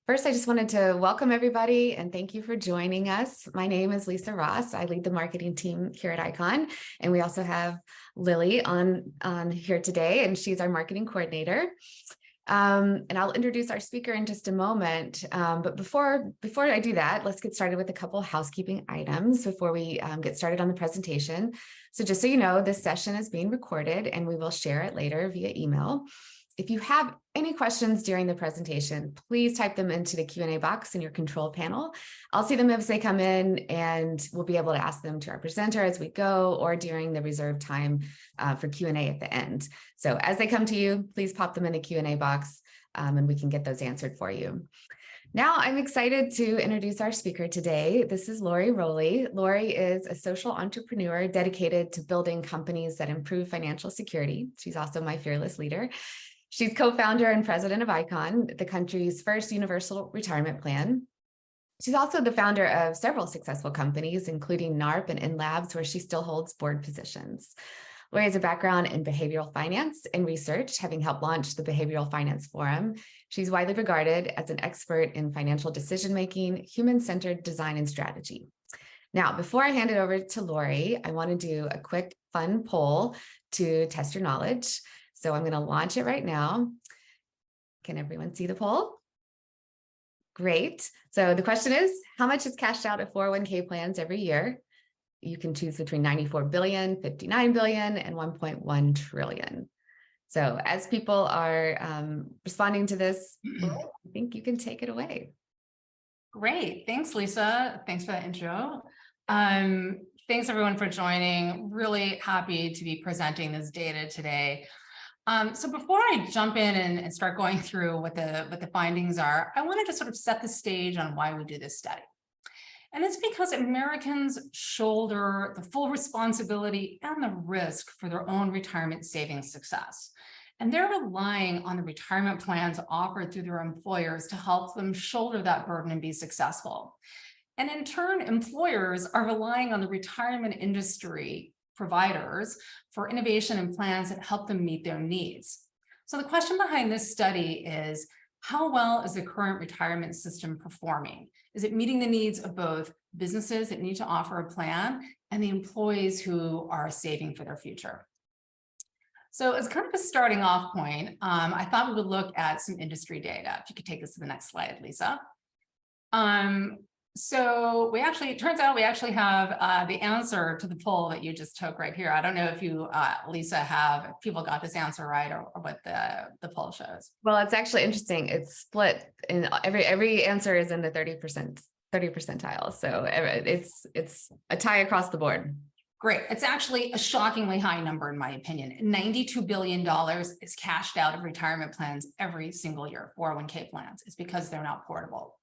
First, I just wanted to welcome everybody and thank you for joining us. My name is Lisa Ross. I lead the marketing team here at Icon, and we also have Lily on here today, and she's our marketing coordinator. And I'll introduce our speaker in just a moment. But before I do that, let's get started with a couple housekeeping items before we get started on the presentation. So just so you know, this session is being recorded and we will share it later via email. If you have any questions during the presentation, please type them into the Q&A box in your control panel. I'll see them as they come in, and we'll be able to ask them to our presenter as we go or during the reserved time for Q&A at the end. So as they come to you, please pop them in the Q&A box and we can get those answered for you. Now I'm excited to introduce our speaker today. This is Lori Rowley. Lori is a social entrepreneur dedicated to building companies that improve financial security. She's also my fearless leader. She's co-founder and president of Icon, the country's first universal retirement plan. She's also the founder of several successful companies, including NARP and InLabs, where she still holds board positions. Lori has a background in behavioral finance and research, having helped launch the Behavioral Finance Forum. She's widely regarded as an expert in financial decision-making, human-centered design, and strategy. Now, before I hand it over to Lori, I want to do a quick, fun poll to test your knowledge. So I'm going to launch it right now. Can everyone see the poll? Great. So the question is, how much is cashed out of 401k plans every year? You can choose between 94 billion, 59 billion, and 1.1 trillion. So as people are responding to this, I think you can take it away. Great. Thanks, Lisa. Thanks for that intro. Thanks, everyone, for joining. Really happy to be presenting this data today. So before I jump in and start going through what the findings are, I wanted to sort of set the stage on why we do this study. And it's because Americans shoulder the full responsibility and the risk for their own retirement savings success. And they're relying on the retirement plans offered through their employers to help them shoulder that burden and be successful. And in turn, employers are relying on the retirement industry providers for innovation and plans that help them meet their needs. So the question behind this study is, how well is the current retirement system performing? Is it meeting the needs of both businesses that need to offer a plan and the employees who are saving for their future? So as kind of a starting off point, I thought we would look at some industry data. If you could take us to the next slide, Lisa. So it turns out we actually have the answer to the poll that you just took right here. I don't know if you, Lisa, if people got this answer right or what the poll shows. Well, it's actually interesting. It's split in every answer is in the 30 percentile. So it's a tie across the board. Great. It's actually a shockingly high number, in my opinion. $92 billion is cashed out of retirement plans every single year, 401k plans. It's because they're not portable.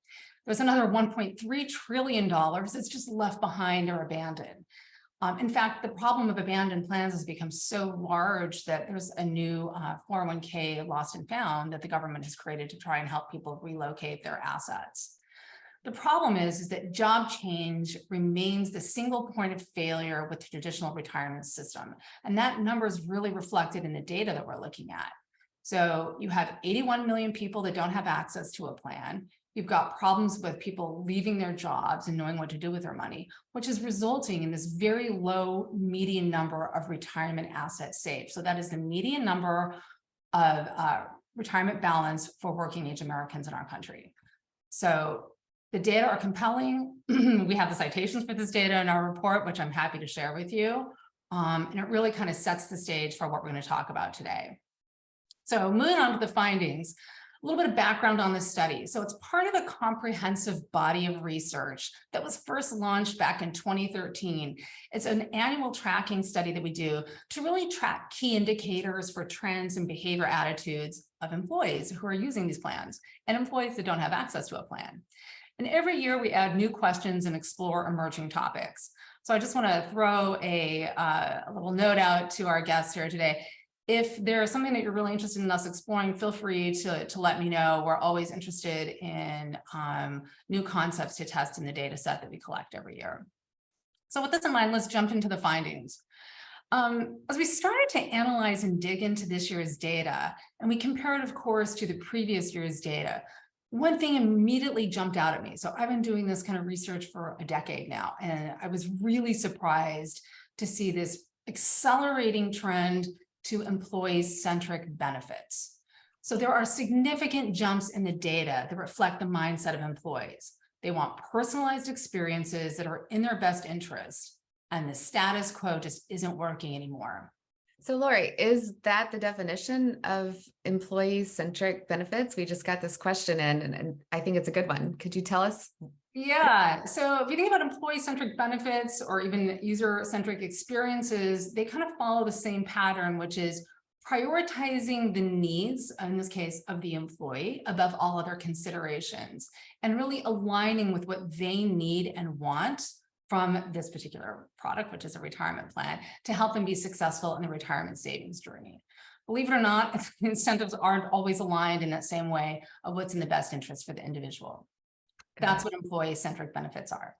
There's another $1.3 trillion that's just left behind or abandoned. In fact, the problem of abandoned plans has become so large that there's a new 401k lost and found that the government has created to try and help people relocate their assets. The problem is that job change remains the single point of failure with the traditional retirement system. And that number is really reflected in the data that we're looking at. So you have 81 million people that don't have access to a plan. You've got problems with people leaving their jobs and knowing what to do with their money, which is resulting in this very low median number of retirement assets saved. So that is the median number of retirement balance for working age Americans in our country. So the data are compelling. We have the citations for this data in our report, which I'm happy to share with you. And it really kind of sets the stage for what we're going to talk about today. So moving on to the findings. A little bit of background on this study. So it's part of a comprehensive body of research that was first launched back in 2013. It's an annual tracking study that we do to really track key indicators for trends and behavior attitudes of employees who are using these plans and employees that don't have access to a plan. And every year we add new questions and explore emerging topics. So I just want to throw a little note out to our guests here today. If there's something that you're really interested in us exploring, feel free to let me know. We're always interested in new concepts to test in the data set that we collect every year. So with this in mind, let's jump into the findings. As we started to analyze and dig into this year's data, and we compare it, of course, to the previous year's data, one thing immediately jumped out at me. So I've been doing this kind of research for a decade now, and I was really surprised to see this accelerating trend to employee-centric benefits. So there are significant jumps in the data that reflect the mindset of employees. They want personalized experiences that are in their best interest, and the status quo just isn't working anymore. So Lori, is that the definition of employee-centric benefits? We just got this question in, and I think it's a good one. Could you tell us? Yeah, so if you think about employee-centric benefits or even user-centric experiences, they kind of follow the same pattern, which is prioritizing the needs, in this case, of the employee above all other considerations, and really aligning with what they need and want from this particular product, which is a retirement plan, to help them be successful in the retirement savings journey. Believe it or not, incentives aren't always aligned in that same way of what's in the best interest for the individual. That's what employee-centric benefits are.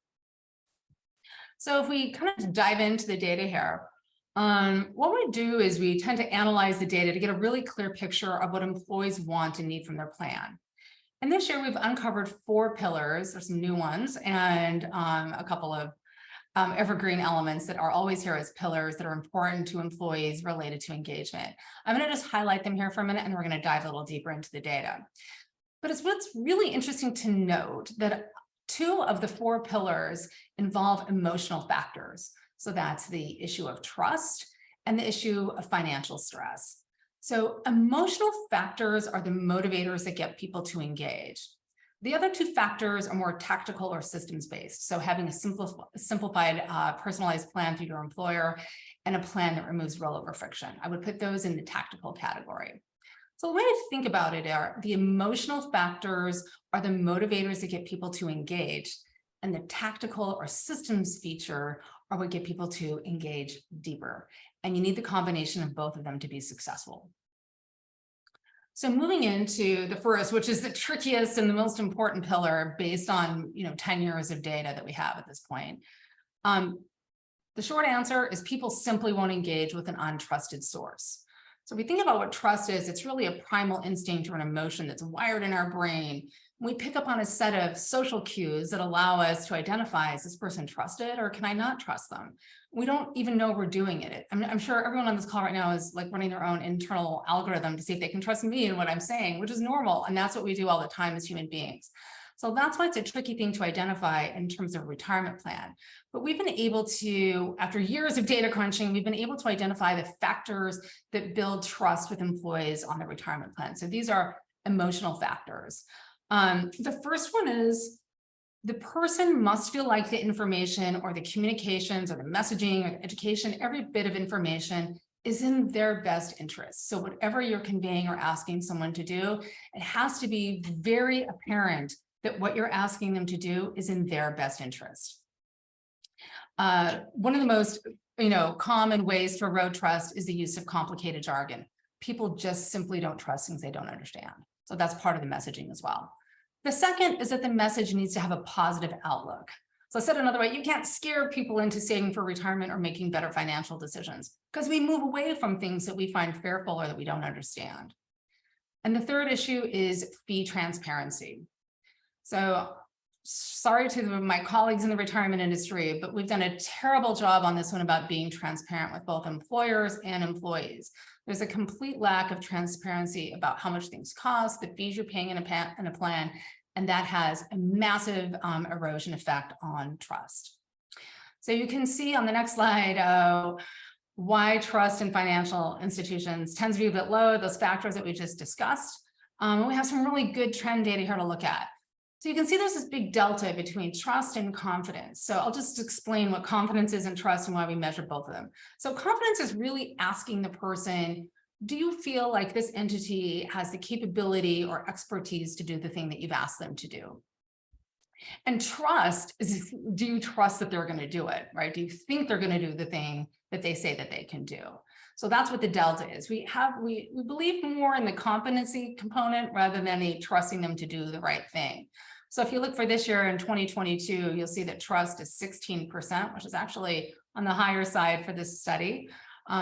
So if we kind of dive into the data here, what we do is we tend to analyze the data to get a really clear picture of what employees want and need from their plan. And this year we've uncovered 4 pillars. There's some new ones and a couple of evergreen elements that are always here as pillars that are important to employees related to engagement. I'm going to just highlight them here for a minute, and we're going to dive a little deeper into the data. But it's what's really interesting to note that 2 of the 4 pillars involve emotional factors. So that's the issue of trust and the issue of financial stress. So emotional factors are the motivators that get people to engage. The other 2 factors are more tactical or systems-based. So having a simplified, personalized plan through your employer and a plan that removes rollover friction. I would put those in the tactical category. So the way to think about it are the emotional factors are the motivators that get people to engage, and the tactical or systems feature are what get people to engage deeper. And you need the combination of both of them to be successful. So moving into the first, which is the trickiest and the most important pillar based on 10 years of data that we have at this point. The short answer is people simply won't engage with an untrusted source. So if we think about what trust is, it's really a primal instinct or an emotion that's wired in our brain. We pick up on a set of social cues that allow us to identify, is this person trusted or can I not trust them? We don't even know we're doing it. I'm sure everyone on this call right now is like running their own internal algorithm to see if they can trust me and what I'm saying, which is normal. And that's what we do all the time as human beings. So that's why it's a tricky thing to identify in terms of retirement plan. But we've been able to, after years of data crunching, we've been able to identify the factors that build trust with employees on the retirement plan. So these are emotional factors. The first one is the person must feel like the information or the communications or the messaging or the education, every bit of information is in their best interest. So whatever you're conveying or asking someone to do, it has to be very apparent that what you're asking them to do is in their best interest. One of the most common ways to erode trust is the use of complicated jargon. People just simply don't trust things they don't understand. So that's part of the messaging as well. The second is that the message needs to have a positive outlook. So said another way, you can't scare people into saving for retirement or making better financial decisions because we move away from things that we find fearful or that we don't understand. And the third issue is fee transparency. So sorry to my colleagues in the retirement industry, but we've done a terrible job on this one about being transparent with both employers and employees. There's a complete lack of transparency about how much things cost, the fees you're paying in a plan, and that has a massive erosion effect on trust. So you can see on the next slide why trust in financial institutions tends to be a bit low, those factors that we just discussed. We have some really good trend data here to look at. So you can see there's this big delta between trust and confidence. So I'll just explain what confidence is and trust and why we measure both of them. So confidence is really asking the person, do you feel like this entity has the capability or expertise to do the thing that you've asked them to do? And trust is, do you trust that they're going to do it, right? Do you think they're going to do the thing that they say that they can do? So that's what the delta is. We believe more in the competency component rather than a trusting them to do the right thing. So if you look for this year in 2022, you'll see that trust is 16%, which is actually on the higher side for this study.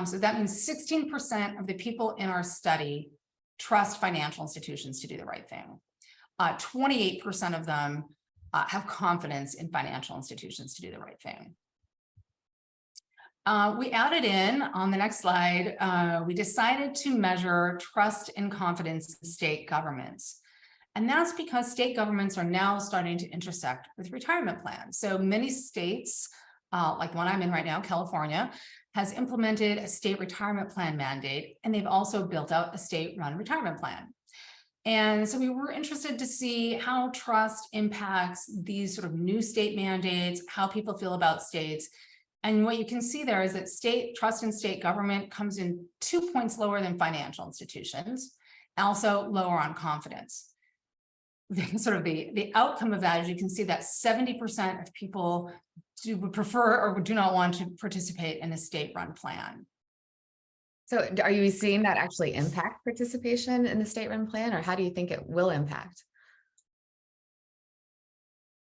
So that means 16% of the people in our study trust financial institutions to do the right thing. 28% of them have confidence in financial institutions to do the right thing. We added in on the next slide, we decided to measure trust and confidence in state governments. And that's because state governments are now starting to intersect with retirement plans. So many states, like one I'm in right now, California, has implemented a state retirement plan mandate, and they've also built out a state-run retirement plan. And so we were interested to see how trust impacts these sort of new state mandates, how people feel about states. And what you can see there is that state trust in state government comes in 2 points lower than financial institutions, also lower on confidence. Sort of the outcome of that is you can see that 70% of people would prefer or do not want to participate in a state-run plan. So are you seeing that actually impact participation in the state-run plan, or how do you think it will impact?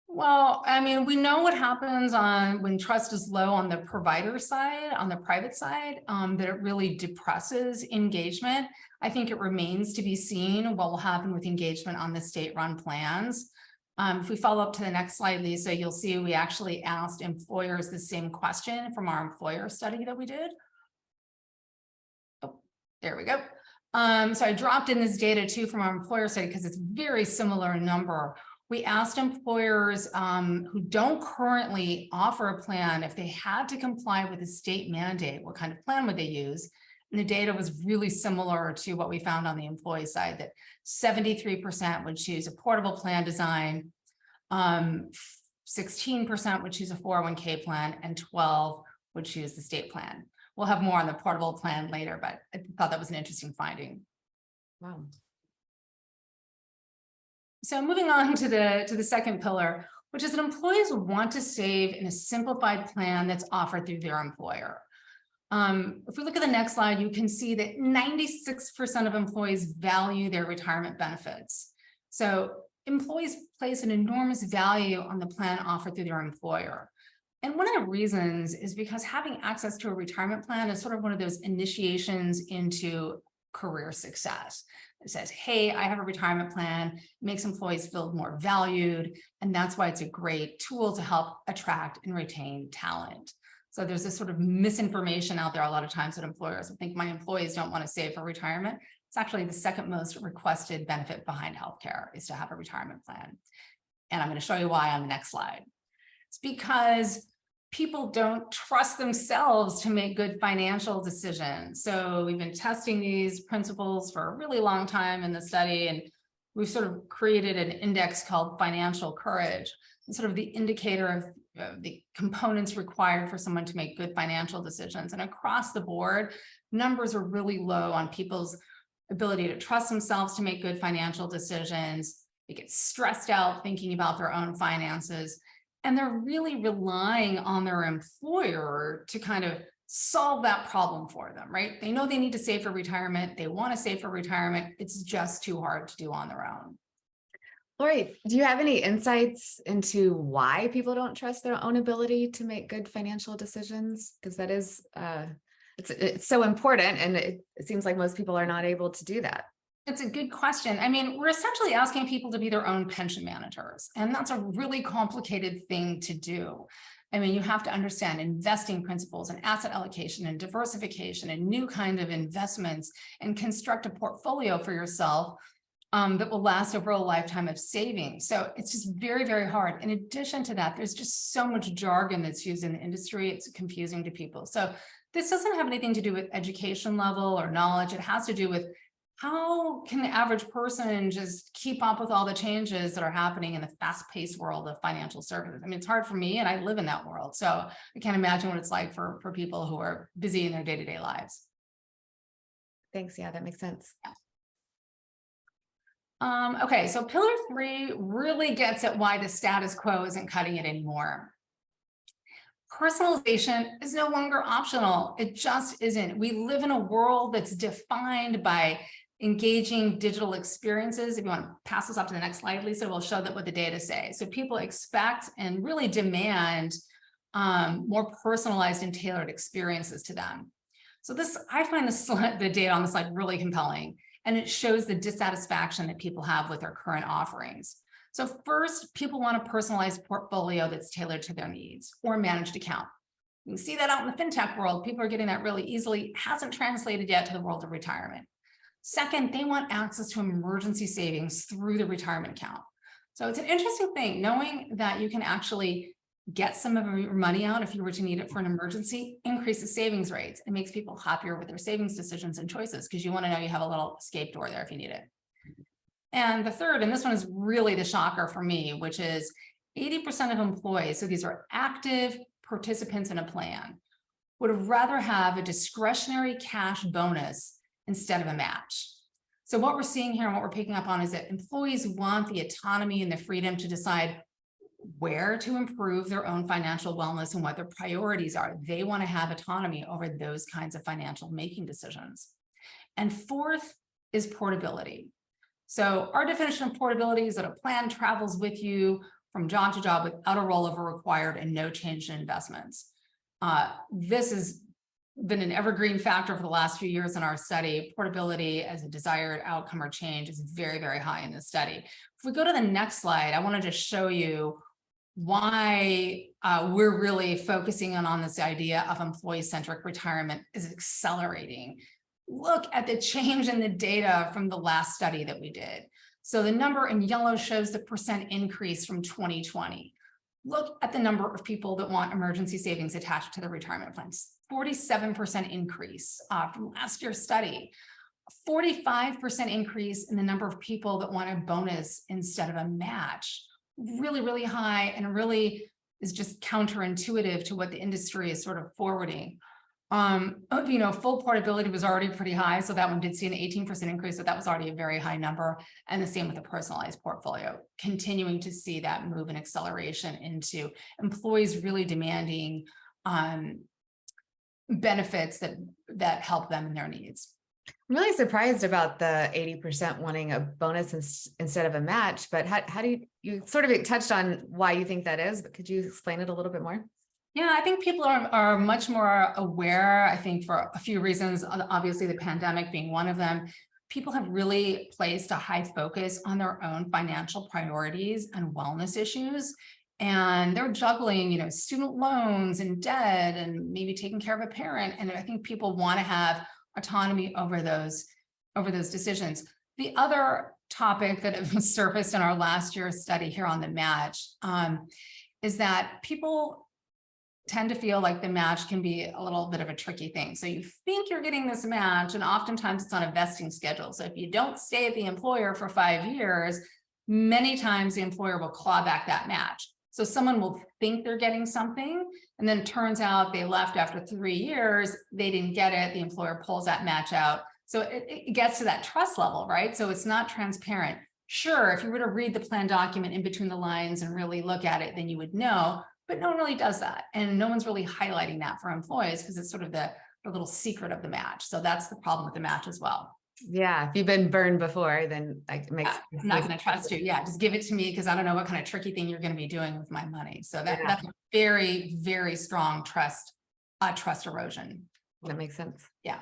Well, I mean, we know what happens when trust is low on the provider side, on the private side, that it really depresses engagement. I think it remains to be seen what will happen with engagement on the state-run plans. If we follow up to the next slide, Lisa, you'll see we actually asked employers the same question from our employer study that we did. Oh, there we go. So I dropped in this data too from our employer study because it's very similar in number. We asked employers who don't currently offer a plan if they had to comply with a state mandate, what kind of plan would they use? And the data was really similar to what we found on the employee side, that 73% would choose a portable plan design, 16% would choose a 401k plan, and 12% would choose the state plan. We'll have more on the portable plan later, but I thought that was an interesting finding. Wow. So moving on to the second pillar, which is that employees want to save in a simplified plan that's offered through their employer. If we look at the next slide, you can see that 96% of employees value their retirement benefits. So employees place an enormous value on the plan offered through their employer. And one of the reasons is because having access to a retirement plan is sort of one of those initiations into career success. It says, hey, I have a retirement plan, makes employees feel more valued, and that's why it's a great tool to help attract and retain talent. So there's this sort of misinformation out there a lot of times that employers think my employees don't want to save for retirement. It's actually the second most requested benefit behind healthcare is to have a retirement plan. And I'm going to show you why on the next slide. It's because people don't trust themselves to make good financial decisions. So we've been testing these principles for a really long time in the study, and we've sort of created an index called financial courage, and sort of the indicator of the components required for someone to make good financial decisions. And across the board, numbers are really low on people's ability to trust themselves to make good financial decisions. They get stressed out thinking about their own finances, and they're really relying on their employer to kind of solve that problem for them, right? They know they need to save for retirement. They want to save for retirement. It's just too hard to do on their own. Lori, do you have any insights into why people don't trust their own ability to make good financial decisions? Because that is, it's so important, and it seems like most people are not able to do that. It's a good question. I mean, we're essentially asking people to be their own pension managers, and that's a really complicated thing to do. I mean, you have to understand investing principles and asset allocation and diversification and new kind of investments, and construct a portfolio for yourself that will last over a lifetime of saving. So it's just very, very hard. In addition to that, there's just so much jargon that's used in the industry. It's confusing to people. So this doesn't have anything to do with education level or knowledge. It has to do with how can the average person just keep up with all the changes that are happening in the fast-paced world of financial services? I mean, it's hard for me, and I live in that world. So I can't imagine what it's like for people who are busy in their day-to-day lives. Thanks. Yeah, that makes sense. Yeah. Okay, so pillar 3 really gets at why the status quo isn't cutting it anymore. Personalization is no longer optional. It just isn't. We live in a world that's defined by engaging digital experiences. If you want to pass this up to the next slide, Lisa, we'll show that what the data say. So people expect and really demand more personalized and tailored experiences to them. So this, I find the data on the slide really compelling. and it shows the dissatisfaction that people have with their current offerings. So first, people want a personalized portfolio that's tailored to their needs, or a managed account. You see that out in the fintech world. People are getting that really easily. It hasn't translated yet to the world of retirement. Second, they want access to emergency savings through the retirement account. So it's an interesting thing, knowing that you can actually get some of your money out if you were to need it for an emergency, increases savings rates. It makes people happier with their savings decisions and choices, because you want to know you have a little escape door there if you need it. And the third, and this one is really the shocker for me, which is 80% of employees, so these are active participants in a plan, would rather have a discretionary cash bonus instead of a match. So what we're seeing here and what we're picking up on is that employees want the autonomy and the freedom to decide where to improve their own financial wellness and what their priorities are. They want to have autonomy over those kinds of financial making decisions. And fourth is portability. So our definition of portability is that a plan travels with you from job to job without a rollover required and no change in investments. This has been an evergreen factor for the last few years in our study. Portability as a desired outcome or change is very, very high in this study. If we go to the next slide, I want to just show you why we're really focusing on this idea of employee-centric retirement is accelerating. Look at the change in the data from the last study that we did. So the number in yellow shows the percent increase from 2020. Look at the number of people that want emergency savings attached to the retirement plans. 47% increase from last year's study. 45% increase in the number of people that want a bonus instead of a match. Really, really high, and really is just counterintuitive to what the industry is sort of forwarding. Full portability was already pretty high, so that one did see an 18% increase, so that was already a very high number. And the same with the personalized portfolio, continuing to see that move and acceleration into employees really demanding benefits that help them in their needs. I'm really surprised about the 80% wanting a bonus instead of a match, but how do you sort of touched on why you think that is, but could you explain it a little bit more? Yeah, I think people are much more aware, I think for a few reasons, obviously the pandemic being one of them. People have really placed a high focus on their own financial priorities and wellness issues. And they're juggling, student loans and debt and maybe taking care of a parent. And I think people want to have autonomy over those decisions. The other topic that was surfaced in our last year's study here on the match is that people tend to feel like the match can be a little bit of a tricky thing. So you think you're getting this match, and oftentimes it's on a vesting schedule. So if you don't stay at the employer for 5 years, many times the employer will claw back that match. So someone will think they're getting something, and then it turns out they left after 3 years, they didn't get it, the employer pulls that match out. So it gets to that trust level, right? So it's not transparent. Sure, if you were to read the plan document in between the lines and really look at it, then you would know, but no one really does that. And no one's really highlighting that for employees because it's sort of the little secret of the match. So that's the problem with the match as well. Yeah, if you've been burned before, then it makes I'm not going to trust you. Yeah, just give it to me because I don't know what kind of tricky thing you're going to be doing with my money. So that's a very, very strong trust erosion. That makes sense. Yeah.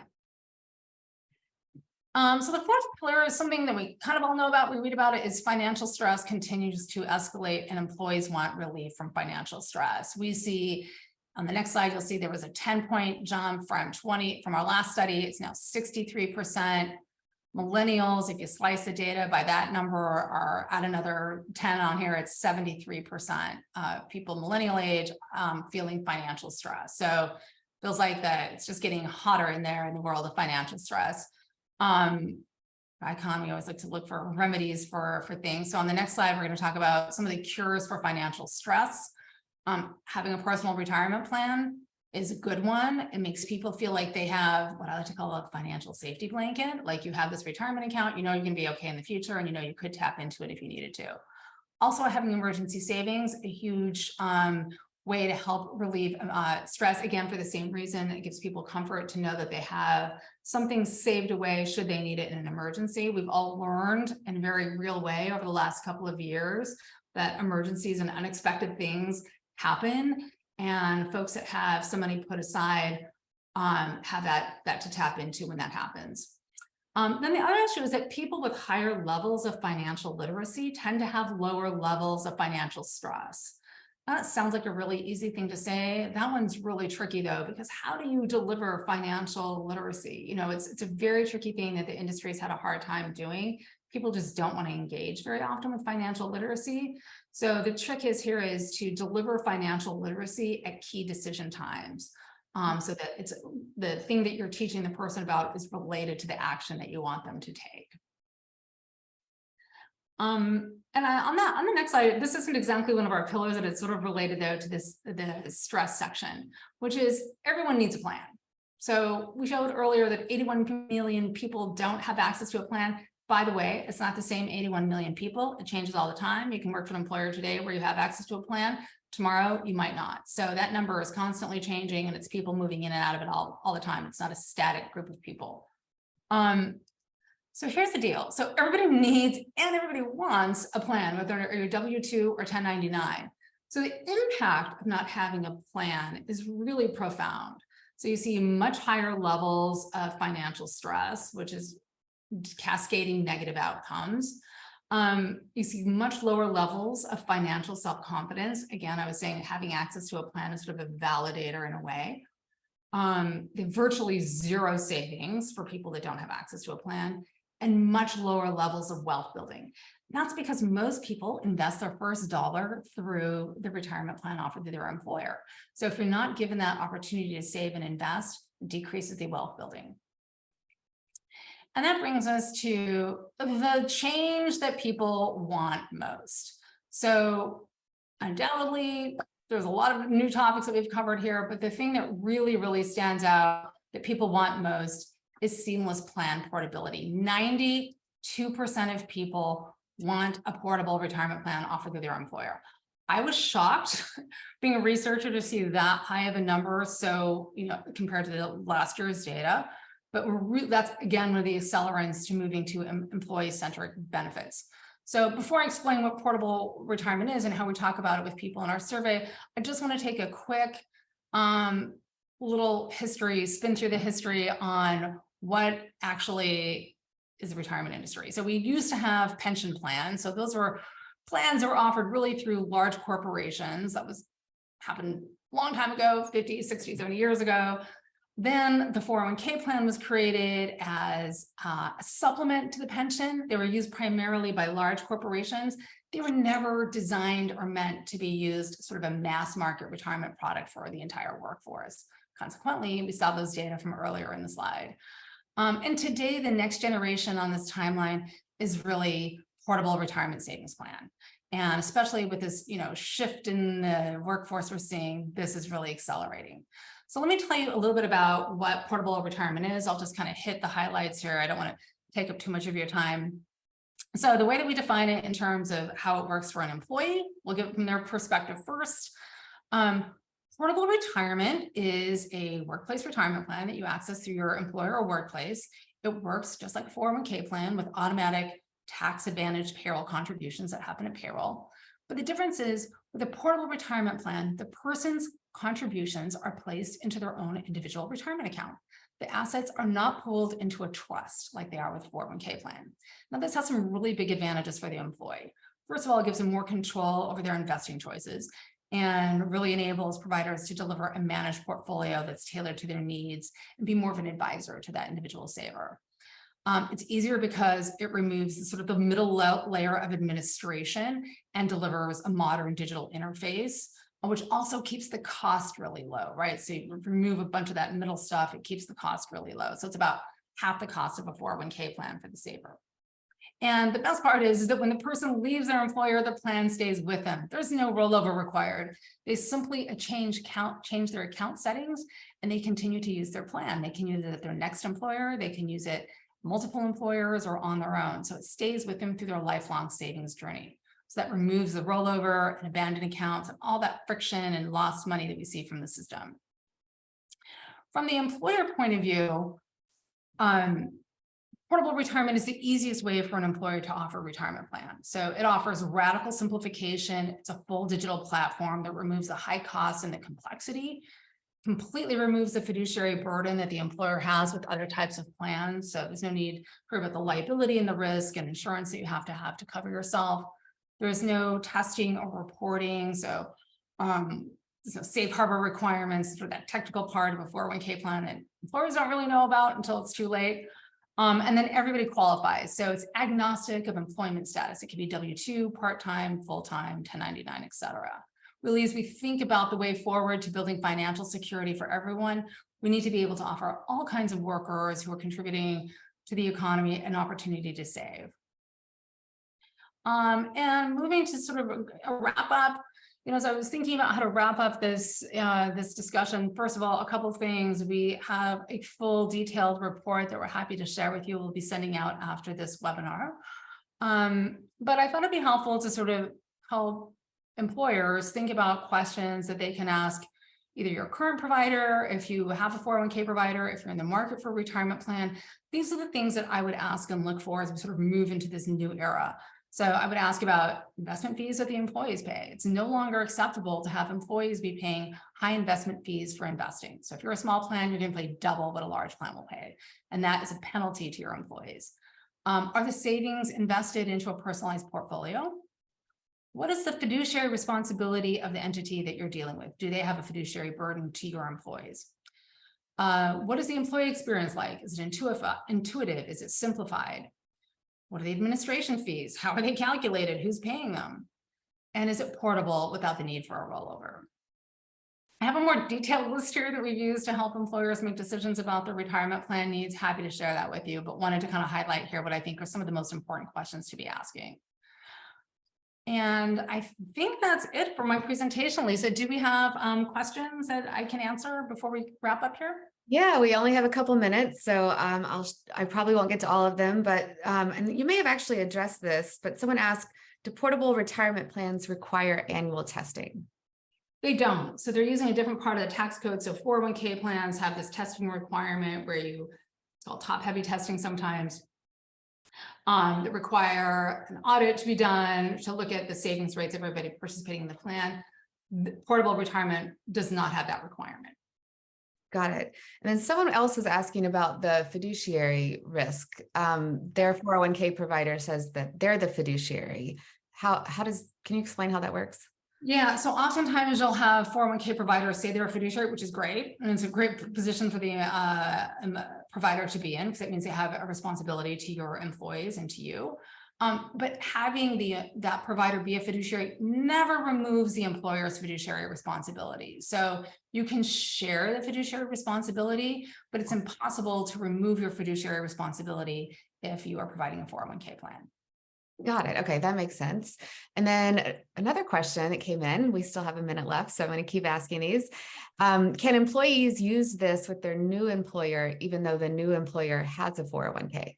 So the fourth pillar is something that we kind of all know about. We read about it, is financial stress continues to escalate and employees want relief from financial stress. We see on the next slide, you'll see there was a 10-point jump from our last study. It's now 63%. Millennials, if you slice the data by that number, are at another 10 on here. It's 73% people millennial age feeling financial stress. So feels like that it's just getting hotter in there in the world of financial stress. Icon, we always like to look for remedies for things. So on the next slide, we're going to talk about some of the cures for financial stress. Having a personal retirement plan is a good one. It makes people feel like they have what I like to call a financial safety blanket. Like you have this retirement account, you're going to be okay in the future, and you could tap into it if you needed to. Also, having emergency savings, a huge way to help relieve stress, again, for the same reason. It gives people comfort to know that they have something saved away should they need it in an emergency. We've all learned in a very real way over the last couple of years that emergencies and unexpected things happen, and folks that have some money put aside have that to tap into when that happens. Then the other issue is that people with higher levels of financial literacy tend to have lower levels of financial stress. That sounds like a really easy thing to say. That one's really tricky though, because how do you deliver financial literacy? It's a very tricky thing that the industry's had a hard time doing. People just don't want to engage very often with financial literacy. So the trick is to deliver financial literacy at key decision times. So that it's the thing that you're teaching the person about is related to the action that you want them to take. On the next slide, this isn't exactly one of our pillars, and it's sort of related though to the stress section, which is everyone needs a plan. So we showed earlier that 81 million people don't have access to a plan. By the way, it's not the same 81 million people. It changes all the time. You can work for an employer today where you have access to a plan. Tomorrow, you might not. So that number is constantly changing, and it's people moving in and out of it all the time. It's not a static group of people. So here's the deal. So everybody needs and everybody wants a plan, whether you're W-2 or 1099. So the impact of not having a plan is really profound. So you see much higher levels of financial stress, which is cascading negative outcomes. You see much lower levels of financial self-confidence. Again, I was saying having access to a plan is sort of a validator in a way. Virtually zero savings for people that don't have access to a plan, and much lower levels of wealth building. And that's because most people invest their first dollar through the retirement plan offered to their employer. So if you're not given that opportunity to save and invest, it decreases the wealth building. And that brings us to the change that people want most. So undoubtedly, there's a lot of new topics that we've covered here, but the thing that really, really stands out that people want most is seamless plan portability. 92% of people want a portable retirement plan offered through their employer. I was shocked being a researcher to see that high of a number. So, compared to the last year's data, but that's again one of the accelerants to moving to employee-centric benefits. So before I explain what portable retirement is and how we talk about it with people in our survey, I just want to take a quick little spin through the history on what actually is the retirement industry. So we used to have pension plans. So those were plans that were offered really through large corporations. That happened a long time ago, 50, 60, 70 years ago. Then the 401k plan was created as a supplement to the pension. They were used primarily by large corporations. They were never designed or meant to be used sort of a mass market retirement product for the entire workforce. Consequently, we saw those data from earlier in the slide. And today, the next generation on this timeline is really portable retirement savings plan. And especially with this, shift in the workforce we're seeing, this is really accelerating. So let me tell you a little bit about what portable retirement is. I'll just kind of hit the highlights here. I don't want to take up too much of your time. So the way that we define it in terms of how it works for an employee, we'll give it from their perspective first. Portable retirement is a workplace retirement plan that you access through your employer or workplace. It works just like a 401k plan with automatic tax-advantaged payroll contributions that happen at payroll. But the difference is with a portable retirement plan, the person's contributions are placed into their own individual retirement account. The assets are not pooled into a trust like they are with a 401k plan. Now, this has some really big advantages for the employee. First of all, it gives them more control over their investing choices and really enables providers to deliver a managed portfolio that's tailored to their needs and be more of an advisor to that individual saver. It's easier because it removes sort of the middle layer of administration and delivers a modern digital interface, which also keeps the cost really low, right? So you remove a bunch of that middle stuff, it keeps the cost really low. So it's about half the cost of a 401k plan for the saver. And the best part is that when the person leaves their employer, the plan stays with them. There's no rollover required. They simply change their account settings, and they continue to use their plan. They can use it at their next employer. They can use it multiple employers or on their own. So it stays with them through their lifelong savings journey. So that removes the rollover and abandoned accounts and all that friction and lost money that we see from the system. From the employer point of view, portable retirement is the easiest way for an employer to offer a retirement plan. So it offers radical simplification. It's a full digital platform that removes the high cost and the complexity. completely removes the fiduciary burden that the employer has with other types of plans. So there's no need to worry about the liability and the risk and insurance that you have to cover yourself. There's no testing or reporting. So there's no safe harbor requirements for that technical part of a 401k plan that employers don't really know about until it's too late. And then everybody qualifies. So it's agnostic of employment status. It could be W-2, part-time, full-time, 1099, et cetera. Really, as we think about the way forward to building financial security for everyone, we need to be able to offer all kinds of workers who are contributing to the economy an opportunity to save. And moving to sort of a wrap up, as I was thinking about how to wrap up this discussion, first of all, a couple of things. We have a full detailed report that we're happy to share with you. We'll be sending out after this webinar. But I thought it'd be helpful to sort of help employers think about questions that they can ask either your current provider, if you have a 401k provider, if you're in the market for a retirement plan. These are the things that I would ask and look for as we sort of move into this new era. So I would ask about investment fees that the employees pay. It's no longer acceptable to have employees be paying high investment fees for investing. So if you're a small plan, you're going to pay double what a large plan will pay. And that is a penalty to your employees. Are the savings invested into a personalized portfolio? What is the fiduciary responsibility of the entity that you're dealing with? Do they have a fiduciary burden to your employees? What is the employee experience like? Is it intuitive? Is it simplified? What are the administration fees? How are they calculated? Who's paying them? And is it portable without the need for a rollover? I have a more detailed list here that we've used to help employers make decisions about their retirement plan needs. Happy to share that with you, but wanted to kind of highlight here what I think are some of the most important questions to be asking. And I think that's it for my presentation. Lisa, do we have questions that I can answer before we wrap up here? Yeah, we only have a couple minutes, so I probably won't get to all of them, but and you may have actually addressed this, but someone asked, do portable retirement plans require annual testing? They don't. So they're using a different part of the tax code. So 401k plans have this testing requirement where it's called top-heavy testing sometimes, that require an audit to be done to look at the savings rates of everybody participating in the plan. Portable retirement does not have that requirement. Got it. And then someone else was asking about the fiduciary risk. Their 401k provider says that they're the fiduciary. Can you explain how that works? Yeah, so oftentimes you'll have 401k providers say they're a fiduciary, which is great. And it's a great position for the provider to be in, because it means they have a responsibility to your employees and to you. But having that provider be a fiduciary never removes the employer's fiduciary responsibility. So you can share the fiduciary responsibility, but it's impossible to remove your fiduciary responsibility if you are providing a 401k plan. Got it. Okay, that makes sense. And then another question that came in, we still have a minute left, so I'm going to keep asking these. Can employees use this with their new employer, even though the new employer has a 401k?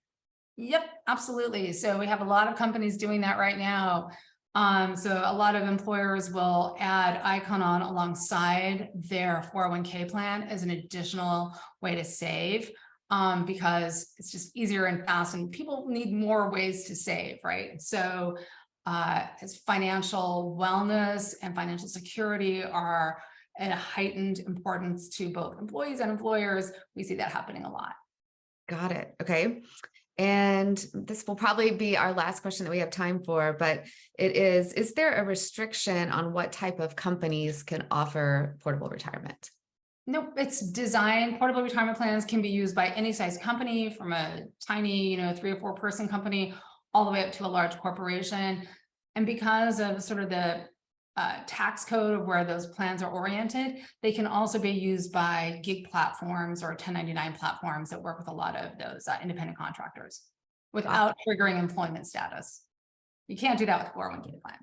Yep, absolutely. So we have a lot of companies doing that right now. So a lot of employers will add Icon on alongside their 401k plan as an additional way to save. Because it's just easier and fast, and people need more ways to save, right? So as financial wellness and financial security are at a heightened importance to both employees and employers, we see that happening a lot. Got it. Okay. And this will probably be our last question that we have time for, but is there a restriction on what type of companies can offer portable retirement? Nope, it's designed. Portable retirement plans can be used by any size company, from a tiny, 3 or 4 person company, all the way up to a large corporation. And because of sort of the tax code of where those plans are oriented, they can also be used by gig platforms or 1099 platforms that work with a lot of those independent contractors without triggering employment status. You can't do that with a 401k plan.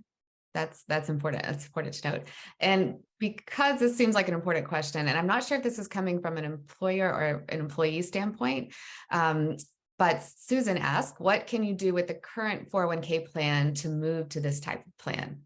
That's important. That's important to note. And because this seems like an important question, and I'm not sure if this is coming from an employer or an employee standpoint, but Susan asked, what can you do with the current 401k plan to move to this type of plan?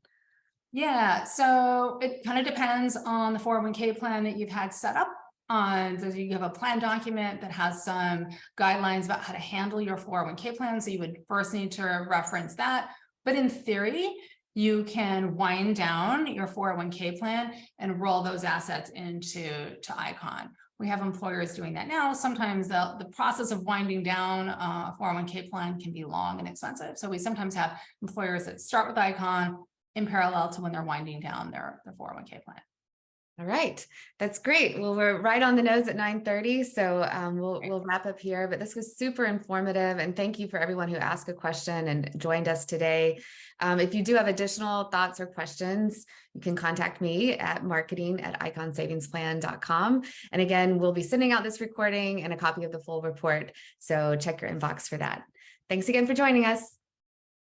Yeah, so it kind of depends on the 401k plan that you've had set up. So you have a plan document that has some guidelines about how to handle your 401k plan. So you would first need to reference that. But in theory, you can wind down your 401k plan and roll those assets into Icon. We have employers doing that now. Sometimes the process of winding down a 401k plan can be long and expensive. So we sometimes have employers that start with Icon in parallel to when they're winding down their 401k plan. All right, that's great. Well, we're right on the nose at 9:30, so we'll wrap up here. But this was super informative, and thank you for everyone who asked a question and joined us today. If you do have additional thoughts or questions, you can contact me at marketing@iconsavingsplan.com. And again, we'll be sending out this recording and a copy of the full report, so check your inbox for that. Thanks again for joining us.